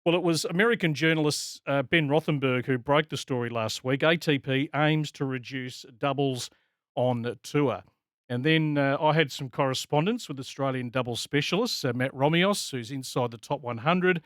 Well, it was American journalist Ben Rothenberg who broke the story last week. ATP aims to reduce doubles on tour. And then I had some correspondence with Australian doubles specialists, Matt Romios, who's inside the top 100.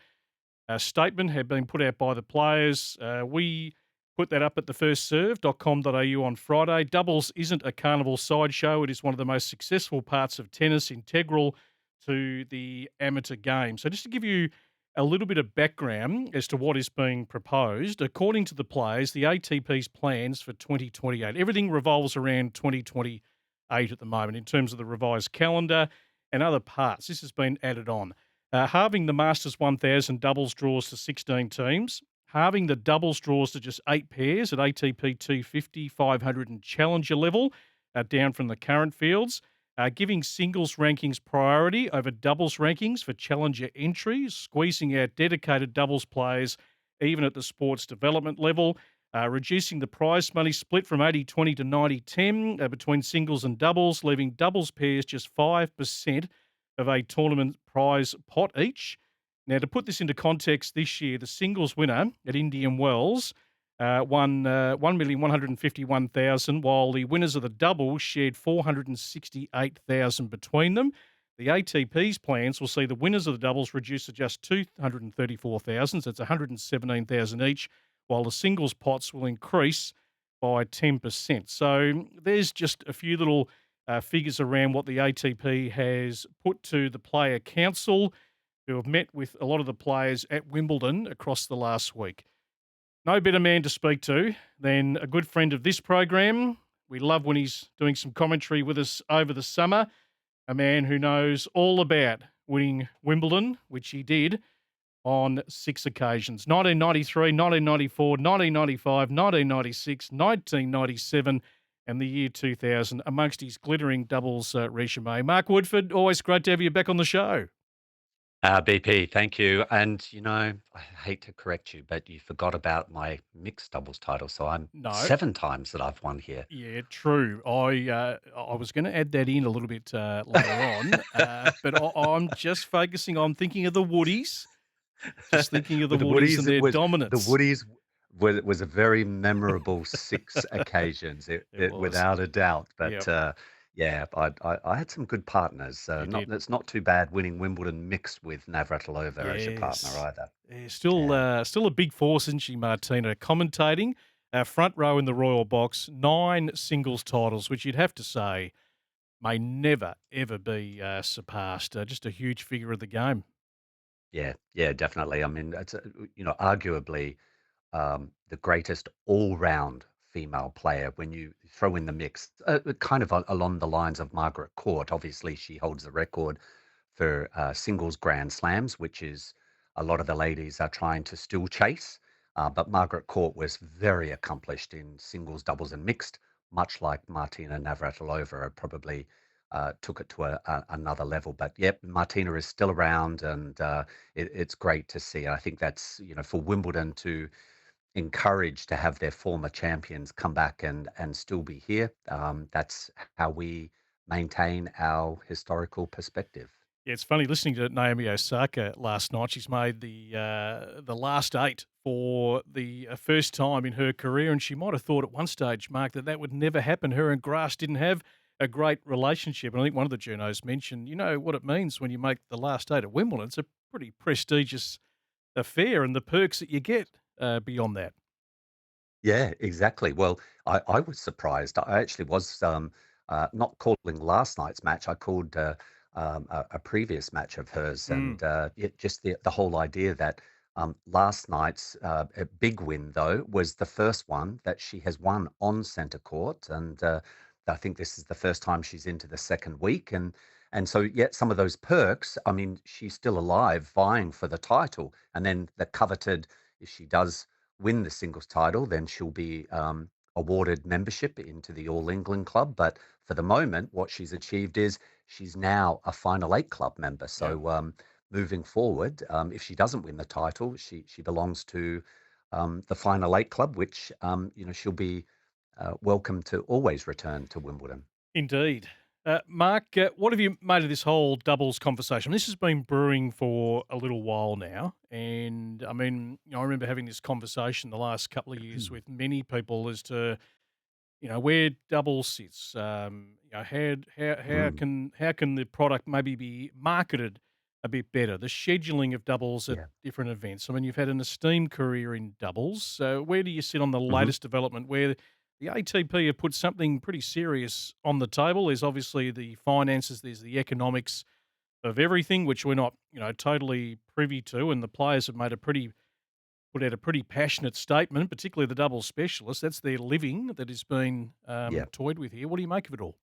A statement had been put out by the players. We put that up at thefirstserve.com.au on Friday. Doubles isn't a carnival sideshow. It is one of the most successful parts of tennis, integral to the amateur game. So just to give you a little bit of background as to what is being proposed, according to the players, the ATP's plans for 2028, everything revolves around 2028 at the moment in terms of the revised calendar and other parts. This has been added on. Halving the Masters 1000 doubles draws to 16 teams, halving the doubles draws to just 8 pairs at ATP 250, 500 and Challenger level, down from the current fields, giving singles rankings priority over doubles rankings for Challenger entries, squeezing out dedicated doubles players even at the sports development level, reducing the prize money split from 80-20 to 90-10 between singles and doubles, leaving doubles pairs just 5% of a tournament prize pot each. Now, to put this into context, this year, the singles winner at Indian Wells won 1,151,000, while the winners of the doubles shared 468,000 between them. The ATP's plans will see the winners of the doubles reduced to just 234,000, so it's 117,000 each, while the singles pots will increase by 10%. So there's just a few little figures around what the ATP has put to the player council, who have met with a lot of the players at Wimbledon across the last week. No better man to speak to than a good friend of this program. We love when he's doing some commentary with us over the summer. A man who knows all about winning Wimbledon, which he did on 6 occasions: 1993, 1994, 1995, 1996, 1997, and the year 2000, amongst his glittering doubles resume. Mark Woodforde, always great to have you back on the show. BP, thank you. And I hate to correct you, but you forgot about my mixed doubles title. So I'm No, 7 times that I've won here. yeah, true. I was going to add that in a little bit later on, but I'm just focusing on thinking of the Woodies, just thinking of the With the Woodies and Woodies, it their was the dominance. Woodies was a very memorable 6 occasions, It was, without a doubt. yeah, But yeah, I had some good partners. you Not did. It's not too bad winning Wimbledon mixed with Navratilova as your partner Yes. either. Yeah, Yeah. still a big force, isn't she, Martina? Commentating, front row in the Royal Box, 9 singles titles, which you'd have to say may never, ever be surpassed. Just a huge figure of the game. Yeah, yeah, definitely. I mean, it's arguably the greatest all-round female player when you throw in the mix, kind of along the lines of Margaret Court. Obviously, she holds the record for singles Grand Slams, which is a lot of the ladies are trying to still chase. But Margaret Court was very accomplished in singles, doubles, and mixed, much like Martina Navratilova probably took it to another level. But yep, Martina is still around, and it's great to see. I think that's for Wimbledon to encouraged to have their former champions come back and still be here. That's how we maintain our historical perspective. Yeah, it's funny listening to Naomi Osaka last night. She's made the last 8 for the first time in her career, and she might have thought at one stage, Mark, that would never happen. Her and Grass didn't have a great relationship, and I think one of the journos mentioned, you know what it means when you make the last 8 at Wimbledon. It's a pretty prestigious affair, and the perks that you get beyond that. Yeah, exactly. Well, I was surprised. I actually was not calling last night's match. I called a previous match of hers, Mm. and just the whole idea that last night's a big win, though, was the first one that she has won on centre court, and I think this is the first time she's into the second week, and so yet some of those perks. I mean, she's still alive, vying for the title, and then the coveted, if she does win the singles title, then she'll be awarded membership into the All England Club. But for the moment, what she's achieved is she's now a Final Eight club member. Yeah. So moving forward, if she doesn't win the title, she belongs to the Final Eight club, which she'll be welcome to always return to Wimbledon. Indeed. Mark, what have you made of this whole doubles conversation? This has been brewing for a little while now, and I mean, I remember having this conversation the last couple of years with many people as to where doubles sits. Mm, How can the product maybe be marketed a bit better? The scheduling of doubles at yeah. different events. I mean, you've had an esteemed career in doubles. So where do you sit on the hmm latest development where the ATP have put something pretty serious on the table? There's obviously the finances, there's the economics of everything, which we're not, totally privy to, and the players have made a pretty put out a pretty passionate statement, particularly the double specialists. That's their living that is being Yeah. toyed with here. What do you make of it all?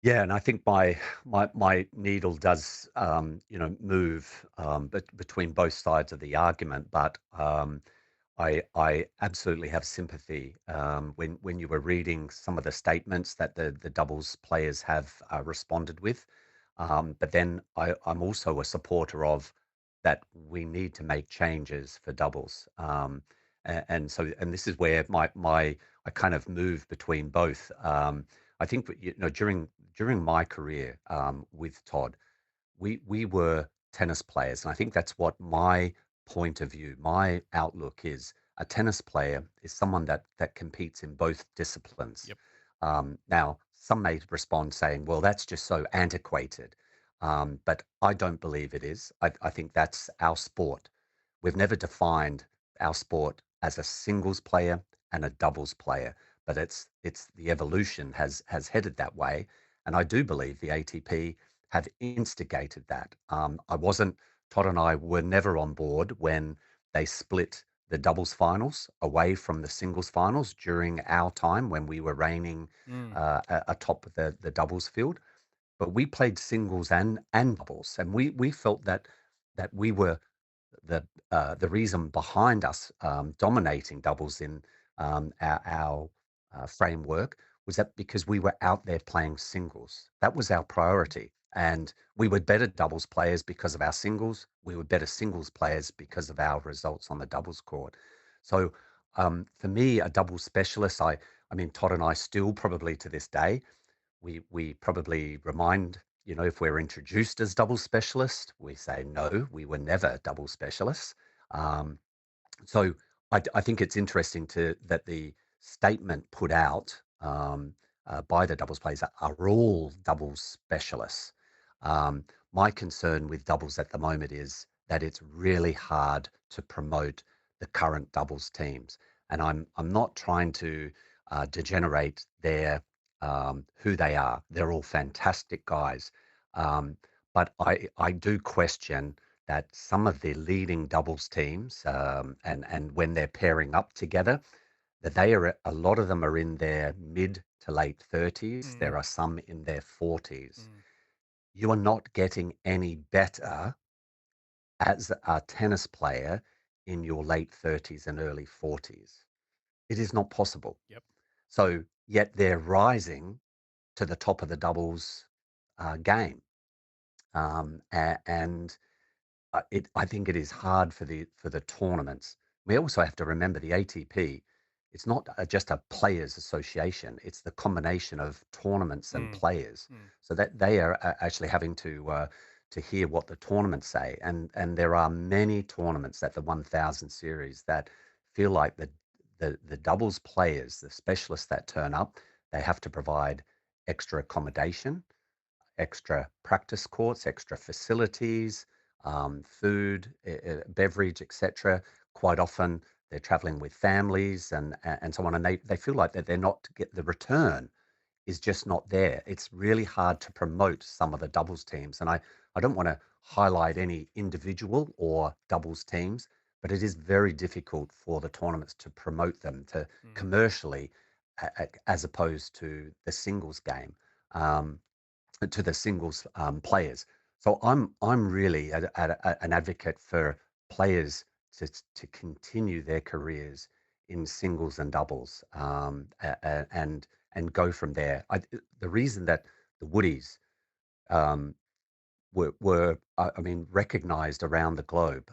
Yeah, and I think my needle does move between both sides of the argument, but I absolutely have sympathy when you were reading some of the statements that the doubles players have responded with. But then I'm also a supporter of that we need to make changes for doubles. And this is where my I kind of move between both. I think during my career with Todd, we were tennis players, and I think that's what my point of view, my outlook is. A tennis player is someone that competes in both disciplines. Yep. Now, some may respond saying, "Well, that's just so antiquated," but I don't believe it is. I think that's our sport. We've never defined our sport as a singles player and a doubles player, but it's the evolution has headed that way, and I do believe the ATP have instigated that. I wasn't Todd and I were never on board when they split the doubles finals away from the singles finals during our time when we were reigning Mm, atop the doubles field. But we played singles and doubles, and we felt that we were the reason behind us dominating doubles in our framework was that because we were out there playing singles. That was our priority. And we were better doubles players because of our singles. We were better singles players because of our results on the doubles court. So for me, a doubles specialist, I mean, Todd and I still probably to this day, we probably remind, if we're introduced as double specialists, we say no, we were never double specialists. Um, so I think it's interesting to that the statement put out by the doubles players are all doubles specialists. My concern with doubles at the moment is that it's really hard to promote the current doubles teams, and I'm not trying to degenerate their who they are. They're all fantastic guys, um, but I do question that some of the leading doubles teams, and when they're pairing up together, that they are a lot of them are in their mid to late 30s. mm, There are some in their 40s. mm. You are not getting any better as a tennis player in your late 30s and early 40s. It is not possible. Yep. So, yet they're rising to the top of the doubles game. And I think it is hard for the tournaments. We also have to remember the ATP. It's not just a players' association. It's the combination of tournaments and Mm, players, mm, so that they are actually having to hear what the tournaments say. And there are many tournaments at the 1000 series that feel like the doubles players, the specialists that turn up, they have to provide extra accommodation, extra practice courts, extra facilities, food, beverage, etc. Quite often, they're traveling with families and so on, and they feel like that they're not to get the return is just not there. It's really hard to promote some of the doubles teams, and I don't want to highlight any individual or doubles teams, but it is very difficult for the tournaments to promote them to mm. commercially, as opposed to the singles game. Um, to the singles players. So I'm really an advocate for players to continue their careers in singles and doubles, and go from there. The reason that the Woodies I mean, recognized around the globe,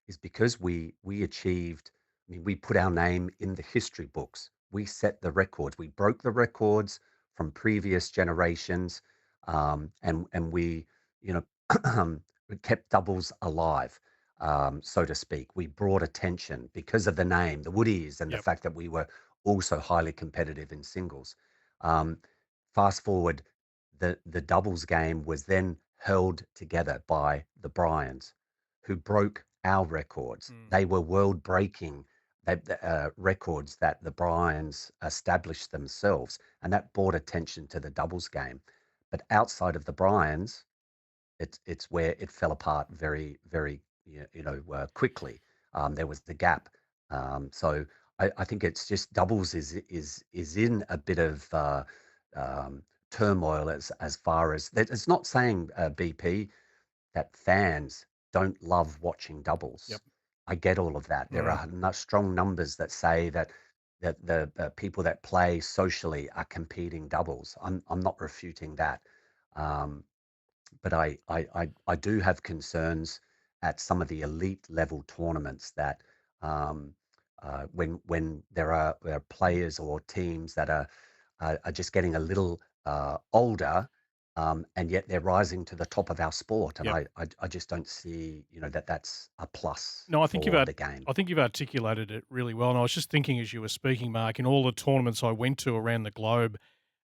is because we achieved. I mean, we put our name in the history books. We set the records. We broke the records from previous generations, and we, you know, we kept doubles alive, so to speak. We brought attention because of the name, the Woodies, and the Yep. fact that we were also highly competitive in singles. Um, Fast forward, the doubles game was then held together by the Bryans, who broke our records. Mm. They were world breaking records that the Bryans established themselves, and that brought attention to the doubles game. But outside of the Bryans, it's where it fell apart very, very, quickly. There was the gap. So I think it's just doubles is in a bit of um, turmoil as far as that. It's not saying BP that fans don't love watching doubles. Yep. I get all of that. There Mm. are strong numbers that say that the people that play socially are competing doubles. I'm not refuting that. Um, but I do have concerns at some of the elite level tournaments that when there are players or teams that are just getting a little older, and yet they're rising to the top of our sport, and Yep. I just don't see that that's a plus No, for the game. I think you've articulated it really well, and I was just thinking as you were speaking, Mark, in all the tournaments I went to around the globe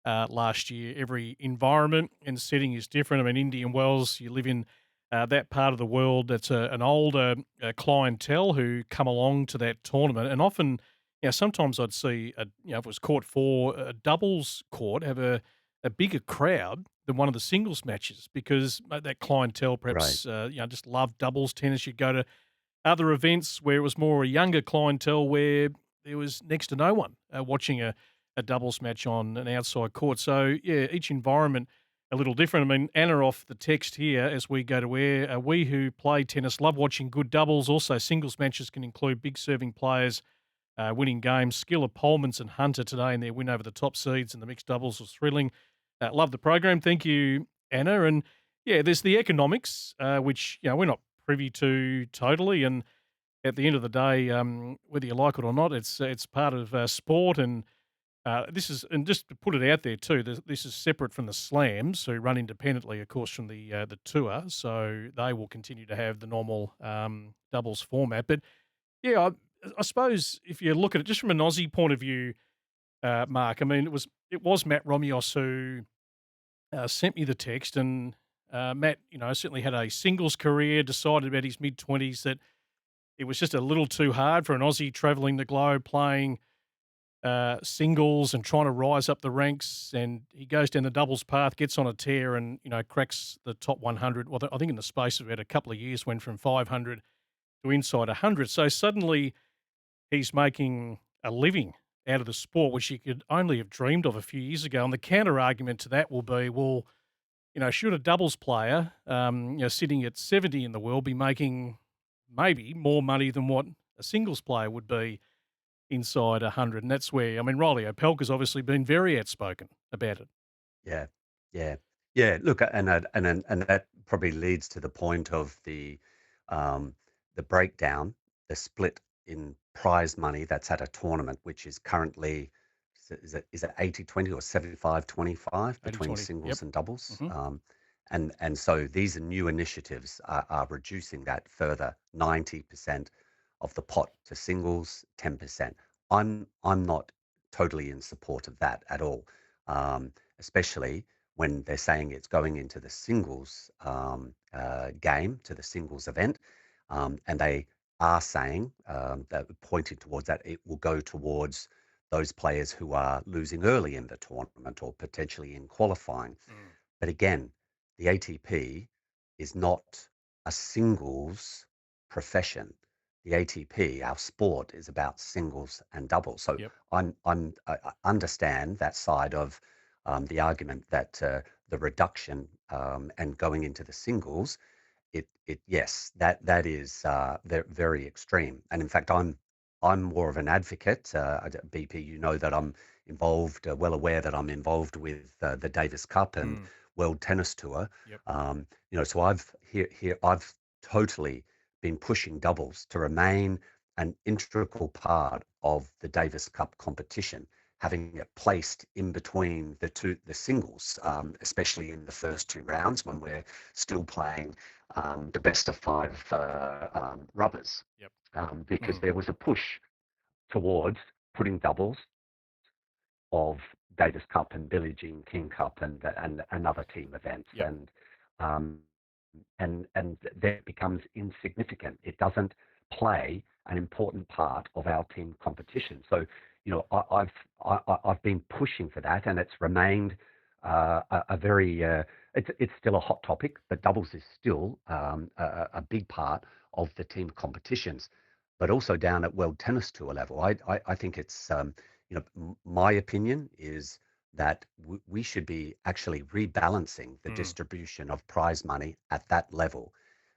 last year, every environment and setting is different. I mean, Indian Wells, you live in that part of the world that's an older clientele who come along to that tournament, and often, sometimes I'd see, if it was court four, a doubles court have a bigger crowd than one of the singles matches because that clientele Right. perhaps just love doubles tennis. You go to other events where it was more a younger clientele where there was next to no one watching a doubles match on an outside court. So, yeah, each environment a little different. I mean, Anna off the text here as we go to air, we who play tennis love watching good doubles. Also, singles matches can include big serving players winning games. Skill of Polmans and Hunter today in their win over the top seeds and the mixed doubles was thrilling. Love the program. Thank you, Anna. And yeah, there's the economics, which we're not privy to totally. And at the end of the day, whether you like it or not, it's part of sport. And this is, and just to put it out there too, this is separate from the slams, who run independently, of course, from the tour. So they will continue to have the normal doubles format. But yeah, I suppose if you look at it just from an Aussie point of view, Mark, I mean, it was Matt Romios who sent me the text, and Matt, certainly had a singles career. Decided about his mid-20s that it was just a little too hard for an Aussie travelling the globe playing singles and trying to rise up the ranks. And he goes down the doubles path, gets on a tear, and cracks the top 100. Well, I think in the space of about a couple of years, went from 500 to inside 100. So suddenly he's making a living out of the sport, which he could only have dreamed of a few years ago. And the counter argument to that will be, well, should a doubles player, sitting at 70 in the world, be making maybe more money than what a singles player would be inside 100? And that's where, I mean, Riley Opelka's obviously been very outspoken about it. Yeah, yeah, yeah. Look, and that probably leads to the point of um, the breakdown, the split in prize money that's at a tournament, which is currently is it 80-20 or 75-25 between 80-20. Yep. singles and doubles. Hmm. And so these are new initiatives are reducing that further, 90% of the pot to singles, 10%. I'm not totally in support of that at all. Especially when they're saying it's going into the singles game, to the singles event. And they are saying, that pointing towards that, it will go towards those players who are losing early in the tournament or potentially in qualifying. Mm. But again, the ATP is not a singles profession. The ATP, our sport, is about singles and doubles. So Yep. I understand that side of the argument that the reduction and going into the singles, yes, that is very extreme. And in fact, I'm more of an advocate. BP, you know that I'm involved, well aware that I'm involved with the Davis Cup and Mm. World Tennis Tour. Yep. So I've totally been pushing doubles to remain an integral part of the Davis Cup competition. having it placed in between the singles, especially in the first two rounds when we're still playing the best of five rubbers, Yep. because Mm. there was a push towards putting doubles of Davis Cup and Billie Jean King Cup and other team events, Yep. um, and that becomes insignificant. It doesn't play an important part of our team competition. So, I've been pushing for that, and it's remained a very it's still a hot topic, but doubles is still a big part of the team competitions. But also down at World Tennis Tour level, I think it's my opinion is that we should be actually rebalancing the Mm. distribution of prize money at that level,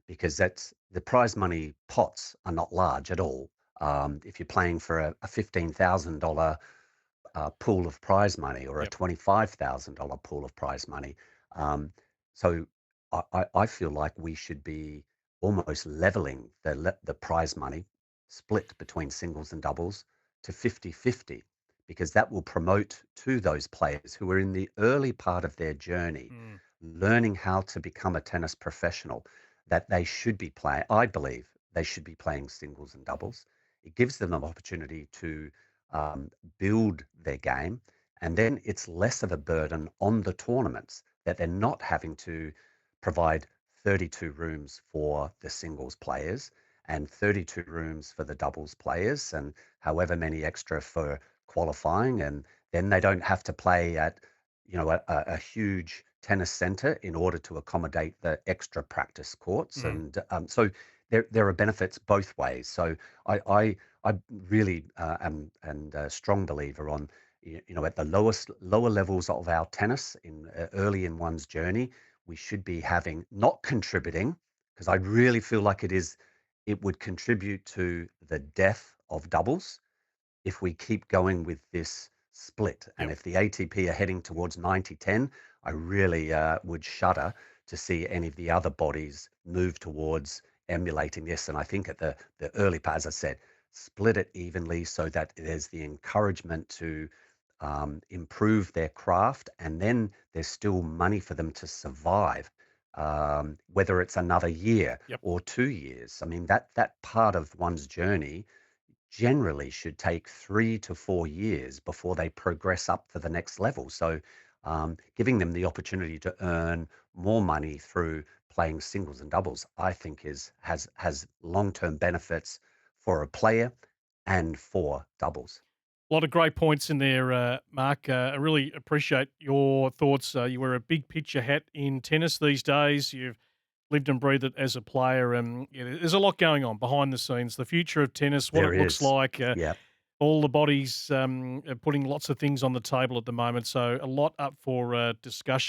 because that's the prize money pots are not large at all. If you're playing for a $15,000 pool of prize money or a Yep. $25,000 pool of prize money. Um, so I feel like we should be almost leveling the prize money split between singles and doubles to 50-50, because that will promote to those players who are in the early part of their journey, Mm. learning how to become a tennis professional, that they should be playing. I believe they should be playing singles and doubles. It gives them an opportunity to um, build their game. And then it's less of a burden on the tournaments that they're not having to provide 32 rooms for the singles players and 32 rooms for the doubles players and however many extra for qualifying. And then they don't have to play at, a huge tennis center in order to accommodate the extra practice courts. Mm. And so there are benefits both ways. So I really am and a strong believer on at the lower levels of our tennis in early in one's journey, we should be having not contributing, because I really feel like it would contribute to the death of doubles if we keep going with this split. And Yep. if the ATP are heading towards 90-10, I really would shudder to see any of the other bodies move towards emulating this. And I think at the early part, as I said, split it evenly so that there's the encouragement to improve their craft, and then there's still money for them to survive, whether it's another year Yep. or 2 years. I mean, that part of one's journey generally should take 3 to 4 years before they progress up to the next level. So, giving them the opportunity to earn more money through playing singles and doubles, I think has long term benefits for a player and for doubles. A lot of great points in there, Mark. I really appreciate your thoughts. You wear a big picture hat in tennis these days. You've lived and breathed it as a player, and yeah, there's a lot going on behind the scenes. The future of tennis, what There it looks is, like. yeah. All the bodies are putting lots of things on the table at the moment, so a lot up for discussion.